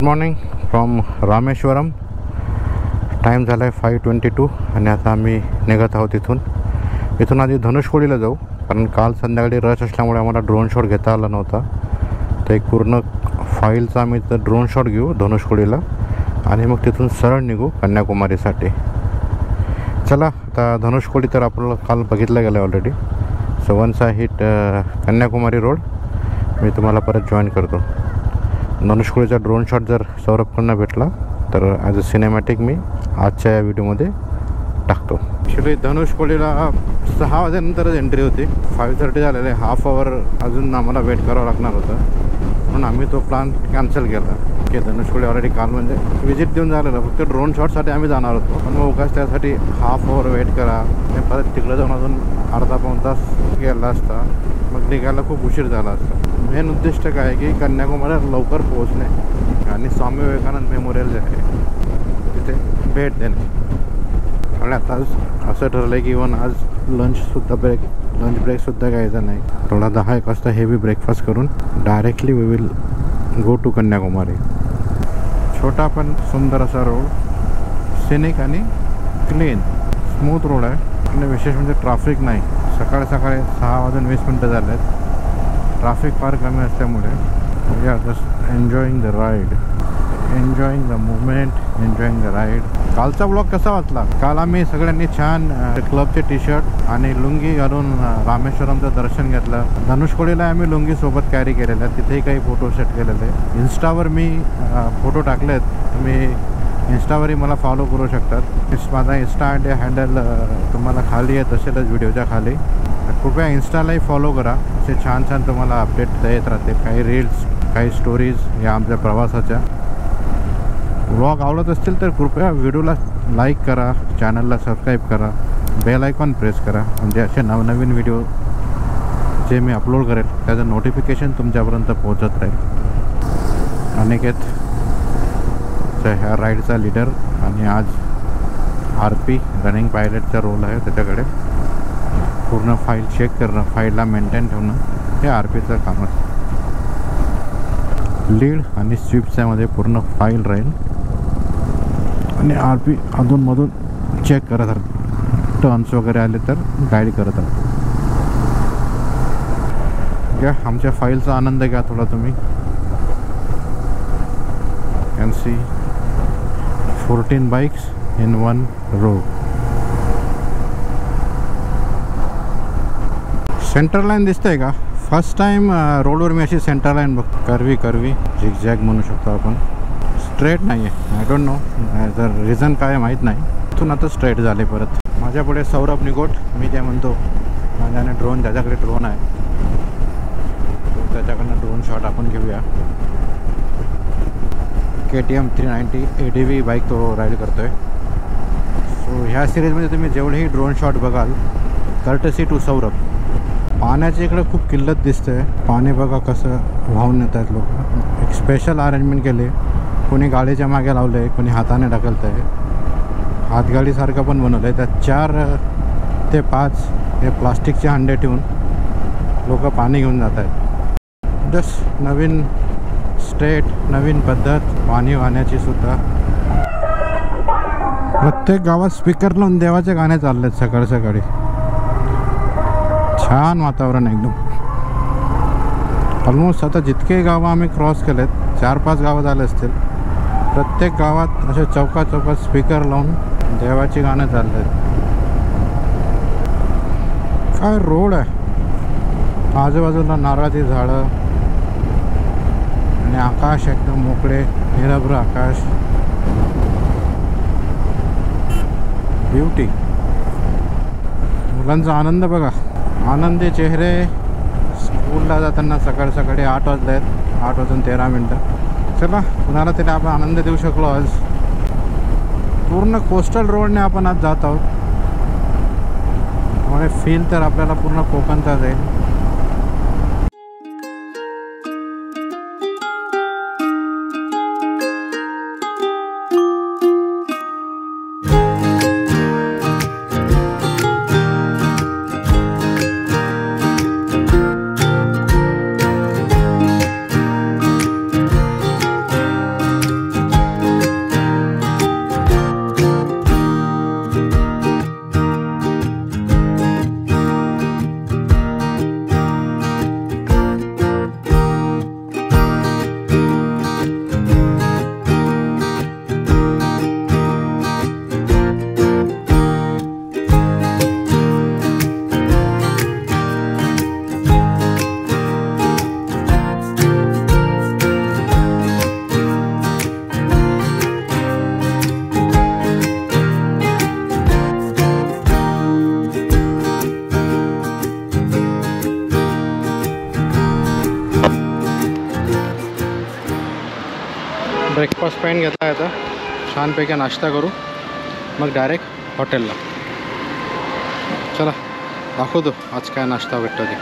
Morning from Rameswaram. Time झाला आहे 5:22 आणि आता आम्ही निघत आहोत इथून आधी धनुषकोडीला जाऊ, कारण काल संध्याकाळी रश असल्यामुळे आम्हाला ड्रोन शॉट घेता आला नव्हता. तर एक पूर्ण फाईलचा आम्ही तर ड्रोन शॉट घेऊ धनुषकोडीला आणि मग तिथून सरळ निघू कन्याकुमारीसाठी. चला, आता धनुषकोडी तर आपल्याला काल बघितलं गेलं already. So once I hit Kanyakumari road मी तुम्हाला परत जॉईन करतो. धनुषकोडीचा ड्रोन शॉट जर सौरभकडनं भेटला तर ॲज अ सिनेमॅटिक मी आजच्या या व्हिडिओमध्ये टाकतो. ॲक्च्युली धनुषकोडीला 6 वाजेनंतरच एंट्री होती. 5:30 झालेलं आहे. हाफ आवर अजून आम्हाला वेट करावं लागणार होतं, म्हणून आम्ही तो प्लॅन कॅन्सल केला की धनुषकोडी ऑलरेडी काल म्हणजे विजिट देऊन झालेलं. फक्त ड्रोन शॉटसाठी आम्ही जाणार होतो, पण मग उगाच त्यासाठी हाफ आवर वेट करा आणि परत तिकडं जाऊन अजून अर्धा पाऊण तास गेला असता, मग निघायला खूप उशीर झाला असता. मेन उद्दिष्ट काय आहे की कन्याकुमारीला लवकर पोहोचणे आणि स्वामी विवेकानंद मेमोरियल जे आहे तिथे भेट देणे. आणि आता असं ठरलं आहे की इवन आज लंच ब्रेकसुद्धा घ्यायचा नाही. थोडा 10-1 वाजता हेवी ब्रेकफास्ट करून directly we will go to Kanyakumari. छोटा पण सुंदर असा रोड, सिनिक आणि क्लीन स्मूथ रोड आहे. आणि विशेष म्हणजे ट्रॅफिक नाही. सकाळी 6:20 झाले आहेत. ट्रॅफिक फार कमी असल्यामुळे we are just enjoying the ride, enjoying the movement, enjoying the ride. कालचा ब्लॉग कसा वाटला? काल आम्ही सगळ्यांनी छान क्लबचे टी-शर्ट आणि लुंगी घालून रामेश्वरमचं दर्शन घेतलं. धनुषकोडीला आम्ही लुंगी सोबत कॅरी केलेल्या आहेत. तिथेही काही फोटो सेट केलेले आहे. इन्स्टावर मी फोटो टाकले आहेत. तुम्ही इन्स्टावरही मला फॉलो करू शकतात. माझा इन्स्टा हँडल तुम्हाला खाली येत असेलच व्हिडिओच्या खाली. कृपया इन्स्टालाही फॉलो करा. असे छान तुम्हाला अपडेट येत राहते. काही रील्स, काही स्टोरीज या आमच्या प्रवासाच्या. व्लॉग आवडत असतील तर कृपया व्हिडिओला लाईक करा, चॅनलला सबस्क्राईब करा, बेल आयकॉन प्रेस करा, म्हणजे असे नवनवीन व्हिडिओ जे मी अपलोड करेल त्याचं नोटिफिकेशन तुमच्यापर्यंत पोहोचत राहील. अनिकेत ह्या राईडचा लीडर आणि आज RP रनिंग पायलटचा रोल आहे. त्याच्याकडे पूर्ण फाईल चेक करणं, फाईलला मेंटेन ठेवणं हे RPचं काम असतं. लीड आणि स्विफ्टच्यामध्ये पूर्ण फाईल राहील आणि RP अधूनमधून चेक करत राहतात. टर्न्स वगैरे आले तर गाईड करत राहतात. घ्या आमच्या फाईलचा आनंद घ्या थोडा तुम्ही. Can see 14 bikes in 1 row. Center line दिसतंय का? फर्स्ट टाइम रोडवर मी अशी सेंटर लाईन बघ. कर्वी झिगझॅग म्हणू शकतो आपण. स्ट्रेट नाही आहे. आय डोंट नो जर रिझन काय माहीत नाही. इथून आता स्ट्रेट झाले परत. माझ्यापुढे सौरभ निगोट. मी जे म्हणतो माझ्याने ड्रोन, ज्याच्याकडे ड्रोन आहे त्याच्याकडनं ड्रोन शॉट आपण घेऊया. KTM 390 ADV बाईक तो राईड करतो आहे. सो ह्या सिरीजमध्ये तुम्ही जेवढेही ड्रोन शॉट बघाल कर्टसी टू सौरभ. पाण्याची इकडे खूप किल्लत दिसते. पाणी बघा कसं वाहून येत आहेत लोक. एक स्पेशल अरेंजमेंट केले. कोणी गाडीच्या मागे लावलं आहे, कोणी हाताने ढकलतं आहे. हातगाडीसारखं पण बनवलं आहे. त्यात 4 ते 5 हे प्लास्टिकचे हंडे ठेवून लोक पाणी घेऊन जात आहेत. जस्ट नवीन स्टेट, नवीन पद्धत पाणी वाहण्याची सुद्धा. प्रत्येक गावात स्पीकर लावून देवाचे गाणे चालले आहेत सकाळी. छान वातावरण एकदम. ऑलमोस्ट आता जितके गावं आम्ही क्रॉस केलेत, 4-5 गावं झाले असतील, प्रत्येक गावात असे चौकात स्पीकर लावून देवाची गाणं चालले आहेत. काय रोड आहे. आजूबाजूला नारळाची झाडं आणि आकाश एकदम मोकळे, निरभ्र आकाश. ब्युटी. मुलांचा आनंद बघा. आनंदी चेहरे. स्कूलला जाताना सकाळी 8 वाजले आहेत. 8:13. चला, कुणाला तरी आपण आनंद देऊ शकलो आज. पूर्ण कोस्टल रोडने आपण आज जात आहोत, त्यामुळे फील तर आपल्याला पूर्ण कोकणचा जाईल. पॉईंट घेतला आहे. आता छानपैकी नाश्ता करू, मग डायरेक्ट हॉटेलला. चला दाखवतो आज काय नाश्ता भेटतो ते.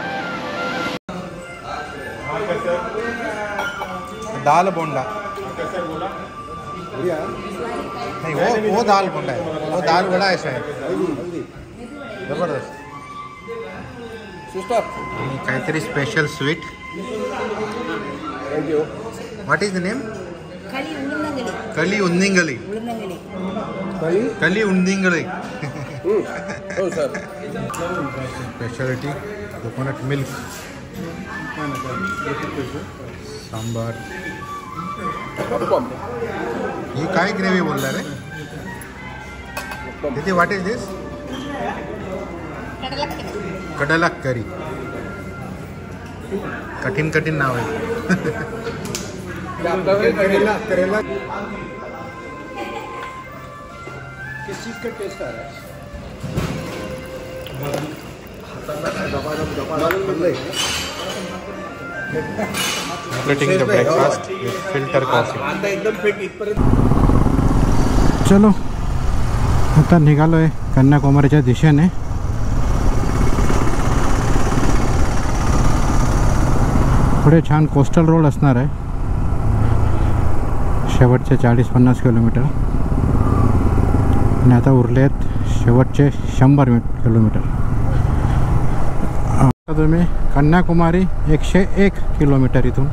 दाल बोंडा नहीं, वो दाल बोंडा है, वो दाल बड़ा ऐसा है जबरदस्त. काहीतरी special sweet. What is the name? कली उन्निंगली. कली उन्निंगली स्पेशलिटी. Coconut milk, sambar. ये काय ग्रेवी बोलला रे? तिथे व्हाट इज दिस? कडला करी. कठीण कठीण नाव आहे. करेला किस चीज का टेस्ट आ रहा है? Completing the breakfast with filter coffee. चलो आता निघालो आहे कन्याकुमारीच्या दिशेने. पुढे छान कोस्टल रोड असणार आहे. शेवटचे 40-50 किलोमीटर आणि आता उरले आहेत शेवटचे 100 किलोमीटर. आता तुम्ही कन्याकुमारी 101 किलोमीटर इथून.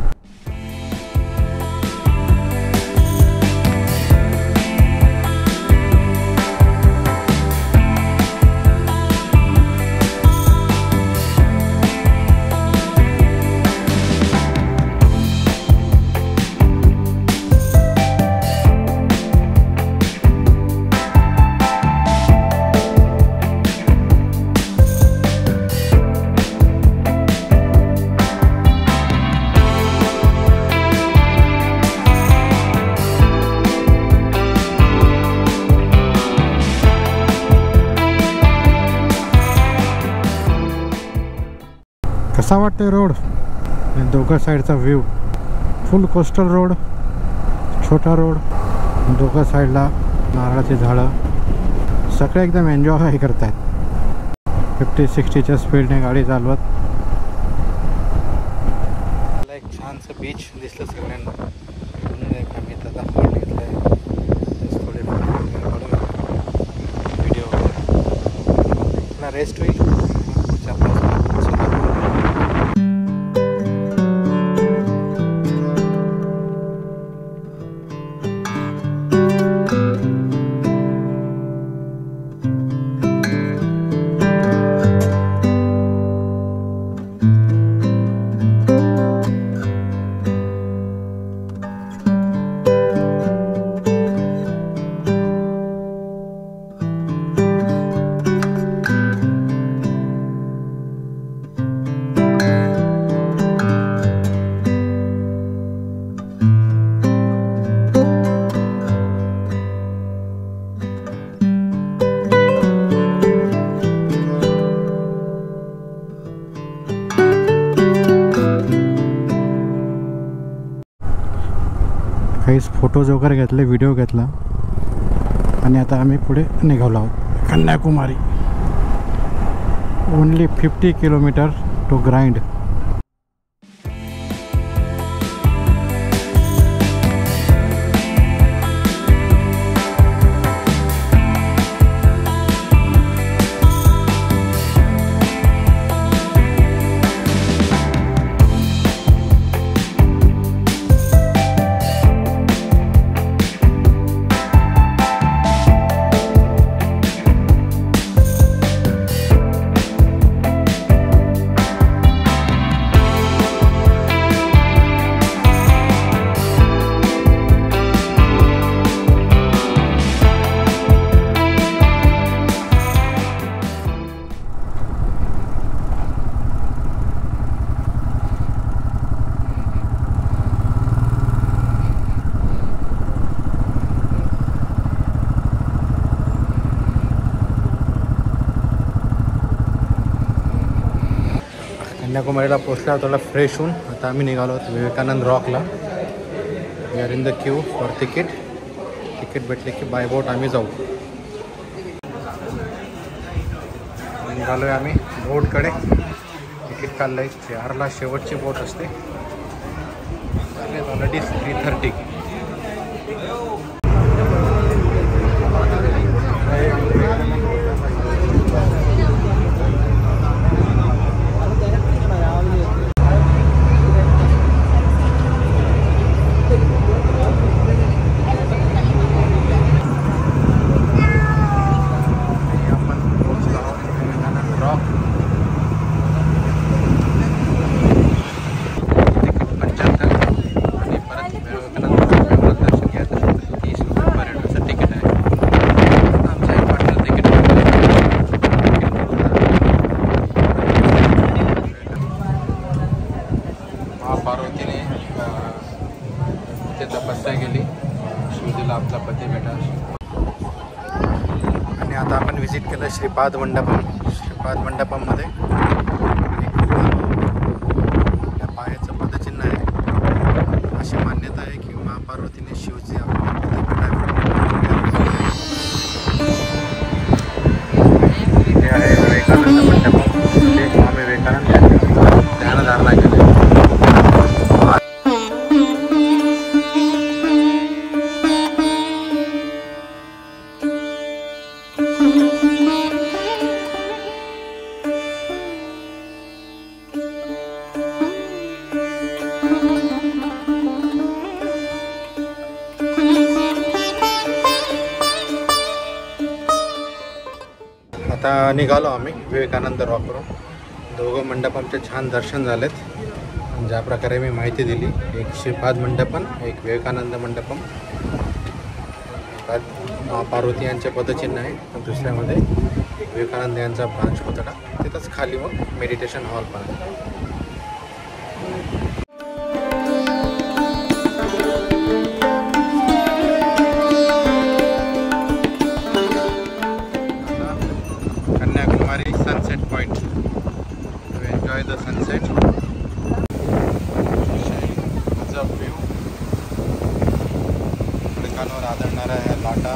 कसा वाटतोय रोड? दोघा साईडचा व्ह्यू. फुल कोस्टल रोड, छोटा रोड, दोघा साईडला नारळाची झाडं. सगळे एकदम एन्जॉय करतायत 50-60च्या स्पीडने गाडी चालवत. एक छानसं बीच दिसलं सगळ्यांना. आम्ही आता हॉल्ट घेतला आहे. थोडे व्हिडिओ आपला रेस्ट होईल. काहीच फोटोज वगैरे घेतले, व्हिडिओ घेतला आणि आता आम्ही पुढे निघालो आहोत Kanyakumari. Only 50 kilometre to grind. कन्याकुमारीला पोचल्यावर थोडा फ्रेश होऊन आता आम्ही निघालो विवेकानंद रॉकला. We are in the queue for ticket. Ticket भेटले की बाय बोट आम्ही जाऊ. निघालो आहे आम्ही बोटकडे. तिकीट काढलं आहे 4ला शेवटची बोट असते. ऑलरेडी 3:30. पार्वतीने ते तपस्या केली, शिवजीला आपला पती भेटा. आणि आता आपण व्हिजिट केलं श्रीपाद मंडपम. श्रीपाद मंडपममध्ये त्या पायाचं पदचिन्ह आहे. अशी मान्यता आहे की महापार्वतीने शिवजी आपला पती भेटा. हे आहे विवेकानंद मंडपम. ते स्वामी विवेकानंद यांनी ध्यानधारणा केली. आता निघालो आम्ही विवेकानंद रॉकवरून. दोघं मंडपांचे छान दर्शन झालेत. ज्या प्रकारे मी माहिती दिली, एक श्रीपाद मंडपम, एक विवेकानंद मंडपम. पार्वती यांचे पदचिन्ह आहे. दुसऱ्यामध्ये विवेकानंद यांचा ब्रांच पुतळा. तिथंच खाली मग मेडिटेशन हॉल पण आहे. Kanyakumari sunset point. To enjoy the sunset. View खडकांवर आदळणाऱ्या ह्या लाटा.